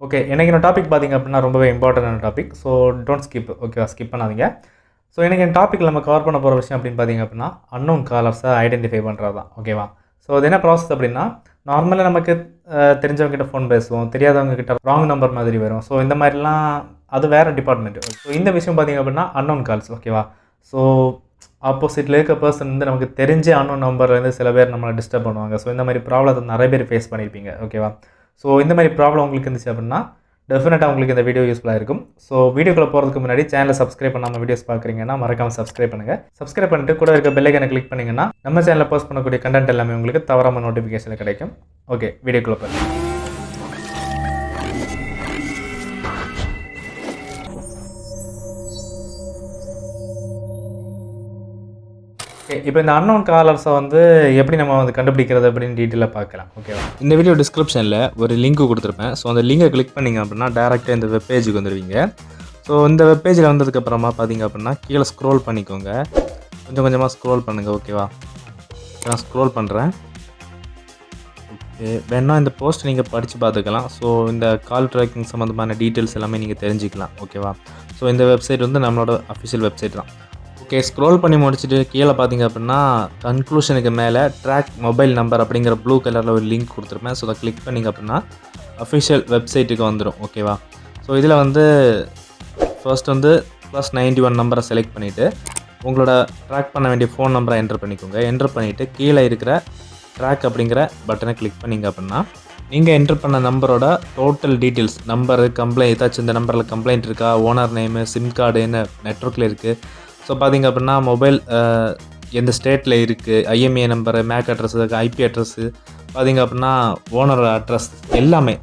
Okay. இன்னைக்கான topic பார்த்தீங்க அப்படின்னா ரொம்பவே இம்பார்ட்டன்டான டாபிக். So don't skip. ஓகேவா? ஸ்கிப் பண்ணாதீங்க. ஸோ இன்னைக்கான டாபிக்ல நம்ம கவர் பண்ண போகிற விஷயம் அப்படின்னு பார்த்தீங்க அப்படின்னா அன்னோன் காலர்ஸை ஐடென்டிஃபை பண்ணுறது தான். ஓகேவா? ஸோ அது என்ன ப்ராசஸ் அப்படின்னா நார்மலாக நமக்கு தெரிஞ்சவங்க கிட்ட ஃபோன் பேசுவோம், தெரியாதவங்க கிட்ட ராங் நம்பர் மாதிரி வரும். ஸோ இந்த மாதிரிலாம் அது வேறு டிபார்ட்மெண்ட். ஸோ இந்த விஷயம் பார்த்தீங்க அப்படின்னா அன்னோன் கால்ஸ். ஓகேவா? ஸோ ஆப்போசிட்டில் இருக்க பர்சன் வந்து நமக்கு தெரிஞ்ச அன்னோன் நம்பர்லேருந்து சில பேர் நம்மளை டிஸ்டர்ப் பண்ணுவாங்க. ஸோ இந்த மாதிரி ப்ராப்ளத்தை நிறைய பேர் ஃபேஸ் பண்ணியிருப்பீங்க. ஓகேவா? ஸோ இந்த மாதிரி ப்ராப்ளம் உங்களுக்கு இருந்துச்சு அப்படின்னா டெஃபினட்டாக உங்களுக்கு இந்த வீடியோ யூஸ்ஃபுல்லாக இருக்கும். ஸோ வீடியோக்குள்ளே போகிறதுக்கு முன்னாடி சேனலை சப்ஸ்கிரைப் பண்ணாமல் வீடியோஸ் பார்க்குறீங்கன்னா மறக்காமல் சப்ஸ்கிரைப் பண்ணுங்கள். சப்ஸ்கிரைப் பண்ணிட்டு கூட இருக்க பெல் ஐகானை கிளிக் பண்ணிங்கன்னா நம்ம சேனலில் போஸ்ட் பண்ணக்கூடிய கண்டென்ட் எல்லாமே உங்களுக்கு தவறாமல் நோட்டிஃபிகேஷன் கிடைக்கும். ஓகே, வீடியோக்குள்ளே போகிறேன். இப்போ இந்த அன்னோன் காலர்ஸை வந்து எப்படி நம்ம வந்து கண்டுபிடிக்கிறது அப்படின்னு டீட்டெயிலாக பார்க்கலாம். ஓகேவா? இந்த வீடியோ டிஸ்கிரிப்ஷனில் ஒரு லிங்க் கொடுத்துருப்பேன். ஸோ அந்த லிங்கை கிளிக் பண்ணிங்க அப்படின்னா டேரெக்டாக இந்த வெப்பேஜுக்கு வந்துடுவீங்க. ஸோ இந்த வெப்பேஜில் வந்ததுக்கப்புறமா பார்த்தீங்க அப்படின்னா கீழே ஸ்க்ரோல் பண்ணிக்கோங்க. கொஞ்சம் கொஞ்சமாக ஸ்க்ரோல் பண்ணுங்கள். ஓகேவா? நான் ஸ்க்ரோல் பண்ணுறேன். ஓகே, வேணால் இந்த போஸ்ட் நீங்கள் படித்து பார்த்துக்கலாம். ஸோ இந்த கால் ட்ராக்கிங் சம்மந்தமான டீட்டெயில்ஸ் எல்லாமே நீங்கள் தெரிஞ்சுக்கலாம். ஓகேவா? ஸோ இந்த வெப்சைட் வந்து நம்மளோட அஃபிஷியல் வெப்சைட் தான். ஓகே, ஸ்க்ரோல் பண்ணி முடிச்சுட்டு கீழே பார்த்தீங்க அப்படின்னா கன்க்ளூஷனுக்கு மேலே ட்ராக் மொபைல் நம்பர் அப்படிங்கிற ப்ளூ கலரில் ஒரு லிங்க் கொடுத்துருப்பேன். ஸோ அதை கிளிக் பண்ணிங்க அப்படின்னா அஃபிஷியல் வெப்சைட்டுக்கு வந்துடும். ஓகேவா? ஸோ இதில் வந்து ஃபர்ஸ்ட் வந்து +91 நம்பரை செலக்ட் பண்ணிவிட்டு உங்களோட ட்ராக் பண்ண வேண்டிய ஃபோன் நம்பரை என்டர் பண்ணிக்கோங்க. என்டர் பண்ணிவிட்டு கீழே இருக்கிற ட்ராக் அப்படிங்கிற பட்டனை கிளிக் பண்ணிங்க அப்படின்னா நீங்கள் என்டர் பண்ண நம்பரோட டோட்டல் டீட்டெயில்ஸ், நம்பரு, கம்ப்ளைண்ட், ஏதாச்சும் இந்த நம்பரில் கம்ப்ளைண்ட் இருக்கா, ஓனர் நேமு, சிம் கார்டு என்ன நெட்ஒர்க்கில் இருக்குது, ஸோ பார்த்திங்க அப்படின்னா மொபைல் எந்த ஸ்டேட்டில் இருக்குது, IMEI number, MAC address, IP address, பார்த்திங்க அப்படின்னா ஓனர் அட்ரஸ் எல்லாமே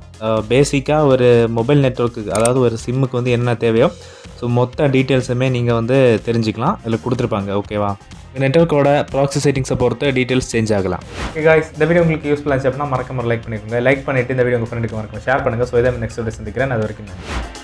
பேசிக்காக ஒரு மொபைல் நெட்ஒர்க்கு, அதாவது ஒரு சிம்முக்கு வந்து என்ன தேவையோ ஸோ மொத்த டீட்டெயில்ஸுமே நீங்கள் வந்து தெரிஞ்சுக்கலாம். இதில் கொடுத்துருப்பாங்க. ஓகேவா? நெட்ஒர்க்கோட ப்ராக்ஸி செட்டிங்ஸை பொறுத்து டீட்டெயில்ஸ் சேஞ்ச் ஆகலாம். ஓகே காய்ஸ், இந்த வீடியோ உங்களுக்கு யூஸ்ஃபுல்லாக இருந்துச்சு அப்படின்னா மறக்காம லைக் பண்ணிக்கோங்க. லைக் பண்ணிவிட்டு இந்த வீடியோ உங்கள் ஃப்ரெண்டுக்கு மறக்காம ஷேர் பண்ணுங்கள். ஸோ இதை நெக்ஸ்ட் வீடியோ சந்திக்கிறேன். அது வரைக்கும்